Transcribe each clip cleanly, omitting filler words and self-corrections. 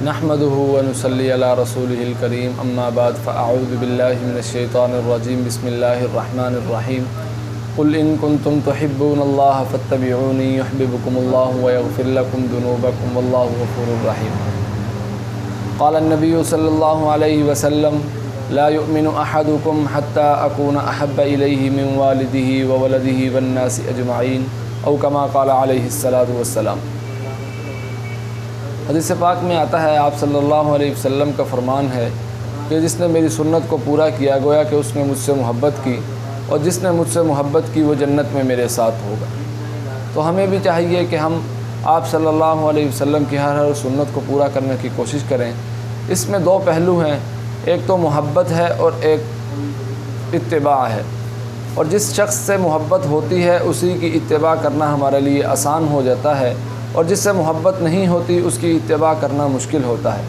نحمده ونصلي على رسوله الكريم اما بعد فاعوذ بالله من الشيطان الرجيم بسم الله الرحمن الرحيم قل ان كنتم تحبون الله فاتبعوني يحببكم الله ويغفر لكم ذنوبكم والله غفور رحيم. قال النبي صلى الله عليه وسلم لا يؤمن احدكم حتى اكون احب اليه من والده وولده والناس اجمعين او كما قال عليه الصلاة والسلام. حدیث پاک میں آتا ہے آپ صلی اللہ علیہ وسلم کا فرمان ہے کہ جس نے میری سنت کو پورا کیا گویا کہ اس نے مجھ سے محبت کی، اور جس نے مجھ سے محبت کی وہ جنت میں میرے ساتھ ہوگا. تو ہمیں بھی چاہیے کہ ہم آپ صلی اللہ علیہ وسلم کی ہر سنت کو پورا کرنے کی کوشش کریں. اس میں دو پہلو ہیں، ایک تو محبت ہے اور ایک اتباع ہے. اور جس شخص سے محبت ہوتی ہے اسی کی اتباع کرنا ہمارے لیے آسان ہو جاتا ہے، اور جس سے محبت نہیں ہوتی اس کی اتباع کرنا مشکل ہوتا ہے.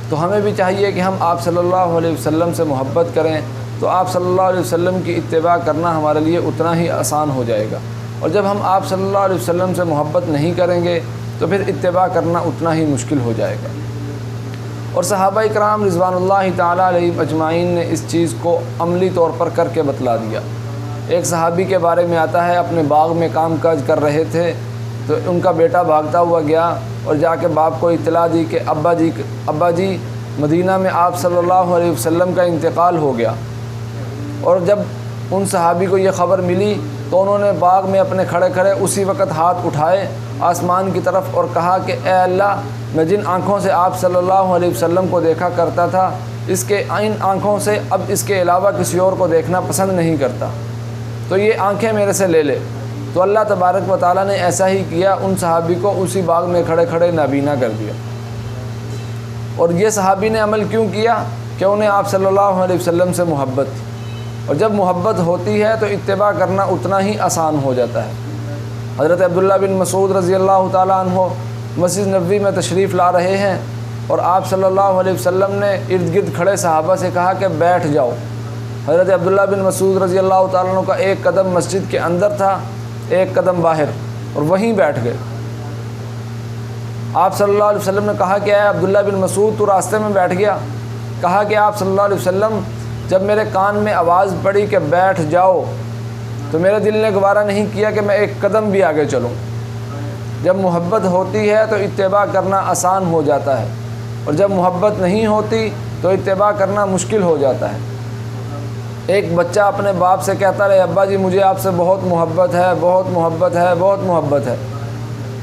تو ہمیں بھی چاہیے کہ ہم آپ صلی اللہ علیہ وسلم سے محبت کریں، تو آپ صلی اللہ علیہ وسلم کی اتباع کرنا ہمارے لیے اتنا ہی آسان ہو جائے گا. اور جب ہم آپ صلی اللہ علیہ وسلم سے محبت نہیں کریں گے تو پھر اتباع کرنا اتنا ہی مشکل ہو جائے گا. اور صحابہ کرام رضوان اللہ تعالیٰ علیہم اجمعین نے اس چیز کو عملی طور پر کر کے بتلا دیا. ایک صحابی کے بارے میں آتا ہے، اپنے باغ میں کام کاج کر رہے تھے تو ان کا بیٹا بھاگتا ہوا گیا اور جا کے باپ کو اطلاع دی کہ ابا جی مدینہ میں آپ صلی اللہ علیہ وسلم کا انتقال ہو گیا. اور جب ان صحابی کو یہ خبر ملی تو انہوں نے باغ میں اپنے کھڑے کھڑے اسی وقت ہاتھ اٹھائے آسمان کی طرف اور کہا کہ اے اللہ، میں جن آنکھوں سے آپ صلی اللہ علیہ وسلم کو دیکھا کرتا تھا ان آنکھوں سے اب اس کے علاوہ کسی اور کو دیکھنا پسند نہیں کرتا، تو یہ آنکھیں میرے سے لے لے. تو اللہ تبارک و تعالیٰ نے ایسا ہی کیا، ان صحابی کو اسی باغ میں کھڑے کھڑے نابینا کر دیا. اور یہ صحابی نے عمل کیوں کیا کہ انہیں آپ صلی اللہ علیہ وسلم سے محبت تھی. اور جب محبت ہوتی ہے تو اتباع کرنا اتنا ہی آسان ہو جاتا ہے. حضرت عبداللہ بن مسعود رضی اللہ تعالیٰ عنہ مسجد نبوی میں تشریف لا رہے ہیں اور آپ صلی اللہ علیہ وسلم نے ارد گرد کھڑے صحابہ سے کہا کہ بیٹھ جاؤ. حضرت عبداللہ بن مسعود رضی اللہ تعالیٰ عنہ کا ایک قدم مسجد کے اندر تھا، ایک قدم باہر، اور وہیں بیٹھ گئے. آپ صلی اللہ علیہ وسلم نے کہا کہ اے عبداللہ بن مسعود تو راستے میں بیٹھ گیا. کہا کہ آپ صلی اللہ علیہ وسلم جب میرے کان میں آواز پڑی کہ بیٹھ جاؤ تو میرے دل نے گوارا نہیں کیا کہ میں ایک قدم بھی آگے چلوں. جب محبت ہوتی ہے تو اتباع کرنا آسان ہو جاتا ہے، اور جب محبت نہیں ہوتی تو اتباع کرنا مشکل ہو جاتا ہے. ایک بچہ اپنے باپ سے کہتا رہے ابا جی مجھے آپ سے بہت محبت ہے، بہت محبت ہے، بہت محبت ہے.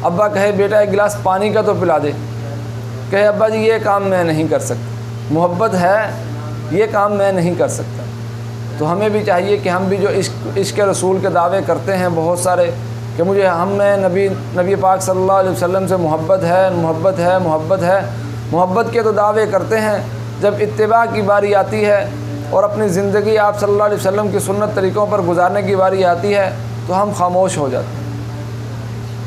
ابا کہے بیٹا ایک گلاس پانی کا تو پلا دے. کہے ابا جی یہ کام میں نہیں کر سکتا، محبت ہے یہ کام میں نہیں کر سکتا. تو ہمیں بھی چاہیے کہ ہم بھی جو عشق رسول کے دعوے کرتے ہیں بہت سارے کہ مجھے ہمیں نبی پاک صلی اللہ علیہ وسلم سے محبت ہے، محبت ہے، محبت ہے، محبت کے تو دعوے کرتے ہیں، جب اتباع کی باری آتی ہے اور اپنی زندگی آپ صلی اللہ علیہ وسلم کی سنت طریقوں پر گزارنے کی باری آتی ہے تو ہم خاموش ہو جاتے ہیں.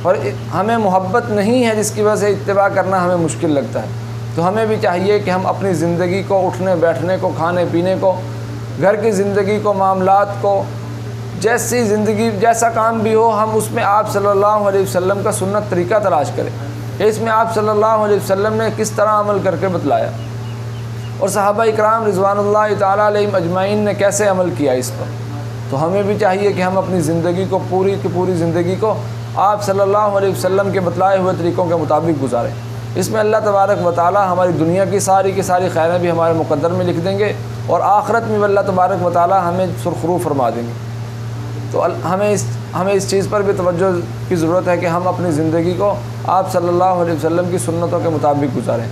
اور ہمیں محبت نہیں ہے جس کی وجہ سے اتباع کرنا ہمیں مشکل لگتا ہے. تو ہمیں بھی چاہیے کہ ہم اپنی زندگی کو، اٹھنے بیٹھنے کو، کھانے پینے کو، گھر کی زندگی کو، معاملات کو، جیسی زندگی جیسا کام بھی ہو، ہم اس میں آپ صلی اللہ علیہ وسلم کا سنت طریقہ تلاش کریں کہ اس میں آپ صلی اللہ علیہ وسلم نے کس طرح عمل کر کے بتلایا، اور صحابہ اکرام رضوان اللہ تعالیٰ علیہم اجمعین نے کیسے عمل کیا اس پر. تو ہمیں بھی چاہیے کہ ہم اپنی زندگی کو، پوری کی پوری زندگی کو آپ صلی اللہ علیہ وسلم کے بتلائے ہوئے طریقوں کے مطابق گزاریں. اس میں اللہ تبارک و تعالیٰ ہماری دنیا کی ساری خیریں بھی ہمارے مقدر میں لکھ دیں گے، اور آخرت میں بھی اللہ تبارک و تعالیٰ ہمیں سرخرو فرما دیں گے. تو ہمیں اس چیز پر بھی توجہ کی ضرورت ہے کہ ہم اپنی زندگی کو آپ صلی اللہ علیہ وسلم کی سنتوں کے مطابق گزاریں.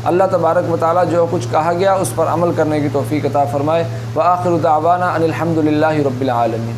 اللہ تبارک و تعالیٰ جو کچھ کہا گیا اس پر عمل کرنے کی توفیق عطا فرمائے. وآخر دعوانا ان الحمد للہ رب العالمین.